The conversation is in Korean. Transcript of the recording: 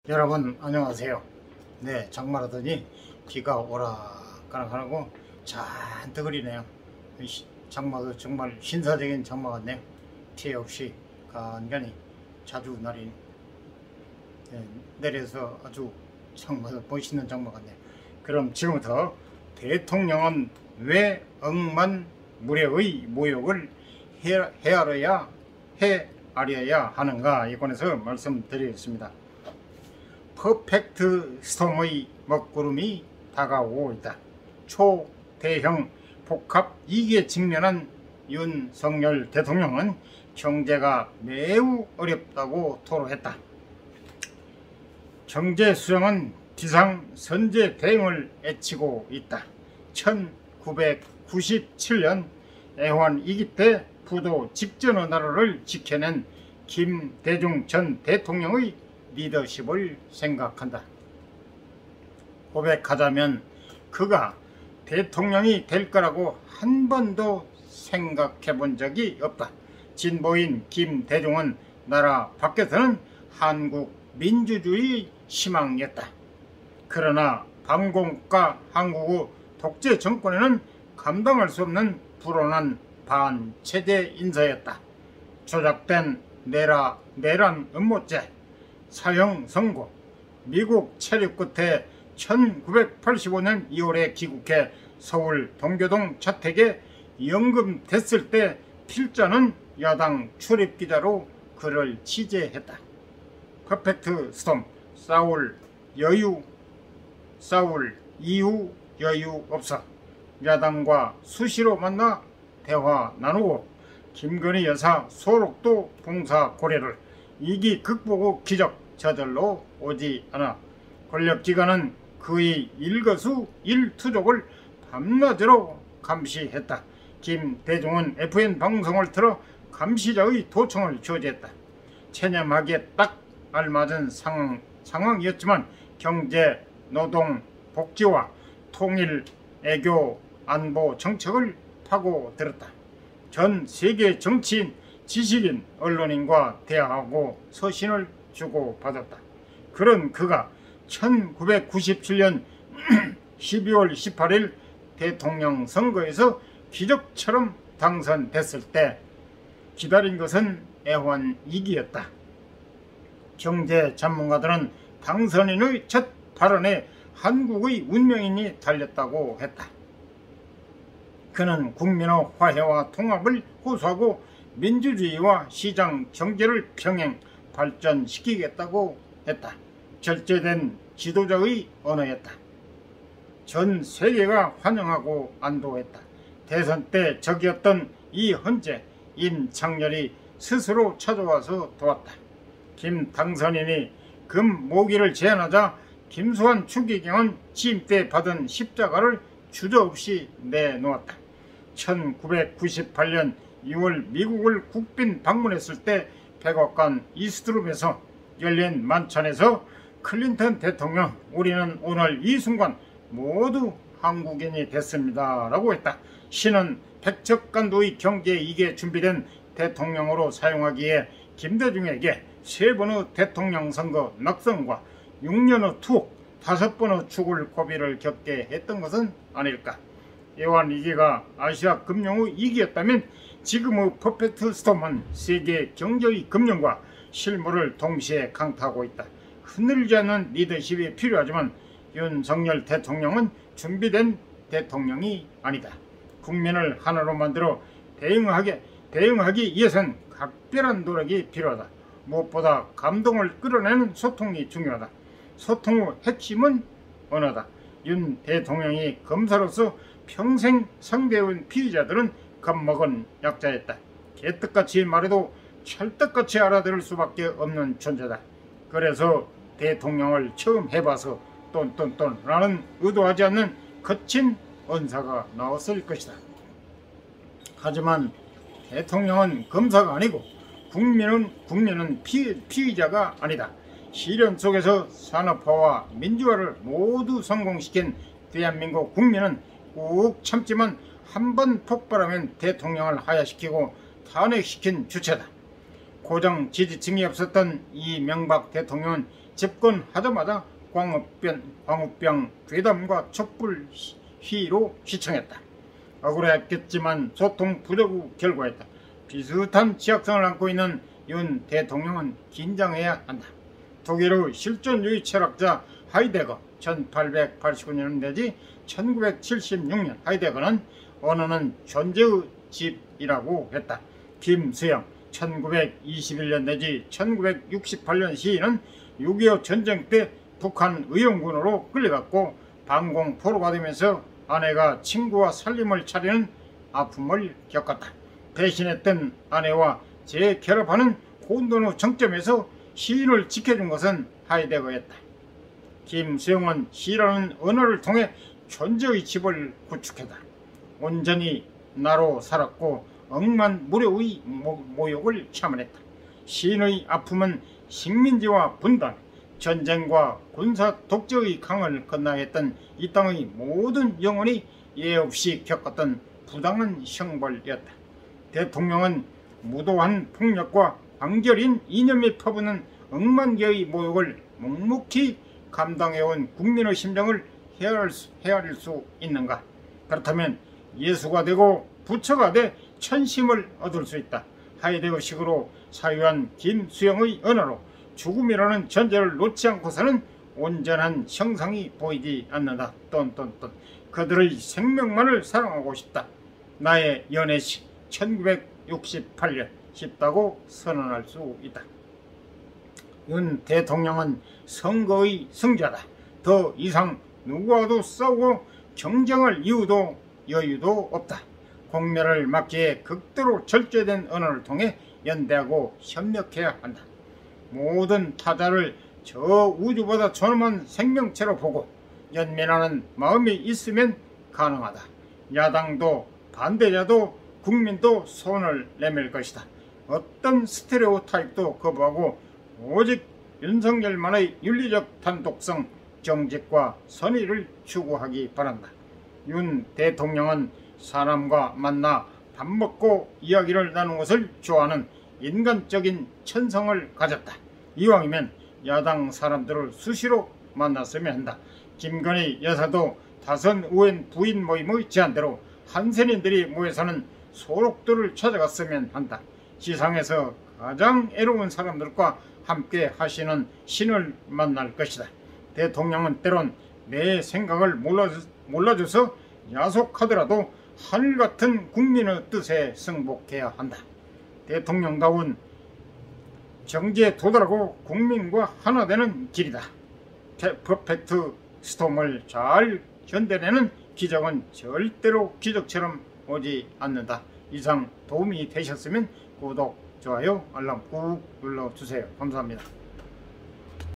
여러분 안녕하세요. 네, 장마라더니 비가 오락가락하고 잔뜩 흐리네요. 장마도 정말 신사적인 장마 같네요. 피해 없이 간간히 자주 내려서 아주 장마도 멋있는 장마 같네요. 그럼 지금부터 대통령은 왜 억만 무례의 모욕을 헤아려야 하는가, 이권에서 말씀드리겠습니다. 퍼펙트 스톰의 먹구름이 다가오고 있다. 초대형 복합 위기에 직면한 윤석열 대통령은 경제가 매우 어렵다고 토로했다. 경제 수정은 비상 선제 대응을 애치고 있다. 1997년 애환 위기 때 부도 직전의 나라를 지켜낸 김대중 전 대통령의 리더십을 생각한다. 고백하자면 그가 대통령이 될 거라고 한 번도 생각해 본 적이 없다. 진보인 김대중은 나라 밖에서는 한국 민주주의 희망이었다. 그러나 반공과 한국의 독재 정권에는 감당할 수 없는 불온한 반체제 인사였다. 조작된 내란 음모죄, 사형 선고, 미국 체류 끝에 1985년 2월에 귀국해 서울 동교동 자택에 연금됐을 때 필자는 야당 출입기자로 그를 취재했다. 퍼펙트 스톰, 싸울 이유 여유 없어. 야당과 수시로 만나 대화 나누고 김건희 여사 소록도 봉사 고려를 이기 극복 후 기적 저절로 오지 않아. 권력기관은 그의 일거수일투족을 밤낮으로 감시했다. 김대중은 FN 방송을 틀어 감시자의 도청을 저지했다. 체념하기에 딱 알맞은 상황이었지만 경제, 노동, 복지와 통일, 애교, 안보 정책을 파고들었다. 전 세계 정치인, 지식인, 언론인과 대화하고 서신을 주고받았다. 그런 그가 1997년 12월 18일 대통령 선거에서 기적처럼 당선됐을 때 기다린 것은 애환이기였다. 경제 전문가들은 당선인의 첫 발언에 한국의 운명이 달렸다고 했다. 그는 국민의 화해와 통합을 호소하고 민주주의와 시장 경제를 병행 발전시키겠다고 했다. 절제된 지도자의 언어였다. 전 세계가 환영하고 안도했다. 대선 때 적이었던 이헌재, 임창열이 스스로 찾아와서 도왔다. 김 당선인이 금 모기를 제안하자 김수환 추기경은 취임 때 받은 십자가를 주저없이 내놓았다. 1998년 2월 미국을 국빈 방문했을 때 백악관 이스트룸에서 열린 만찬에서 클린턴 대통령, 우리는 오늘 이 순간 모두 한국인이 됐습니다 라고 했다. 신은 백척간도의 경제 이게 준비된 대통령으로 사용하기에 김대중에게 3번의 대통령 선거 낙선과 6년의 투옥, 5번의 죽을 고비를 겪게 했던 것은 아닐까. 애환 위기가 아시아 금융의 위기였다면 지금의 퍼펙트 스톰은 세계 경제의 금융과 실물을 동시에 강타하고 있다. 흔들리지 않는 리더십이 필요하지만 윤석열 대통령은 준비된 대통령이 아니다. 국민을 하나로 만들어 대응하기 위해선 각별한 노력이 필요하다. 무엇보다 감동을 끌어내는 소통이 중요하다. 소통의 핵심은 언어다. 윤 대통령이 검사로서 평생 상대해온 피의자들은 겁먹은 약자였다. 개떡같이 말해도 찰떡같이 알아들을 수밖에 없는 존재다. 그래서 대통령을 처음 해봐서 똔똔똔라는 의도하지 않는 거친 언사가 나왔을 것이다. 하지만 대통령은 검사가 아니고 국민은 피의자가 아니다. 시련 속에서 산업화와 민주화를 모두 성공시킨 대한민국 국민은 꾹 참지만 한 번 폭발하면 대통령을 하야시키고 탄핵시킨 주체다. 고정 지지층이 없었던 이명박 대통령은 집권하자마자 광우병 괴담과 촛불 시위로 시청했다. 억울했겠지만 소통 부족의 결과였다. 비슷한 지향성을 안고 있는 윤 대통령은 긴장해야 한다. 독일의 실존주의 철학자 하이데거 1889년 내지 1976년 하이데거는 언어는 존재의 집이라고 했다. 김수영 1921년 내지 1968년 시인은 6.25 전쟁 때 북한 의용군으로 끌려갔고 방공포로 받으면서 아내가 친구와 살림을 차리는 아픔을 겪었다. 배신했던 아내와 재결합하는 혼돈의 정점에서 시인을 지켜준 것은 하이데거였다. 김수영은 시라는 언어를 통해 존재의 집을 구축했다. 온전히 나로 살았고 억만무료의 모욕을 참아냈다. 시인의 아픔은 식민지와 분단, 전쟁과 군사 독재의 강을 건너야 했던 이 땅의 모든 영혼이 예 없이 겪었던 부당한 형벌이었다. 대통령은 무도한 폭력과 광절인 이념이 퍼부는 억만 개의 모욕을 묵묵히 감당해온 국민의 심정을 헤아릴 수 있는가? 그렇다면 예수가 되고 부처가 돼 천심을 얻을 수 있다. 하이데거식으로 사유한 김수영의 언어로 죽음이라는 전제를 놓지 않고서는 온전한 형상이 보이지 않는다. 그들의 생명만을 사랑하고 싶다. 나의 연애식 1968년 싶다고 선언할 수 있다. 윤 대통령은 선거의 승자다. 더 이상 누구와도 싸우고 경쟁할 이유도 여유도 없다. 공멸을 막기에 극도로 절제된 언어를 통해 연대하고 협력해야 한다. 모든 타자를 저 우주보다 존엄한 생명체로 보고 연민하는 마음이 있으면 가능하다. 야당도 반대자도 국민도 손을 내밀 것이다. 어떤 스테레오타입도 거부하고 오직 윤석열만의 윤리적 단독성, 정직과 선의를 추구하기 바란다. 윤 대통령은 사람과 만나 밥 먹고 이야기를 나누는 것을 좋아하는 인간적인 천성을 가졌다. 이왕이면 야당 사람들을 수시로 만났으면 한다. 김건희 여사도 다선 의원 부인 모임의 제안대로 한센인들이 모여서는 소록들을 찾아갔으면 한다. 지상에서 가장 애로운 사람들과 함께 하시는 신을 만날 것이다. 대통령은 때론 내 생각을 몰라줘서 야속하더라도 하늘같은 국민의 뜻에 승복해야 한다. 대통령다운 정지에 도달하고 국민과 하나 되는 길이다. 퍼펙트 스톰을 잘 견뎌내는 기적은 절대로 기적처럼 오지 않는다. 이상 도움이 되셨으면 구독, 좋아요, 알람 꾹 눌러주세요. 감사합니다.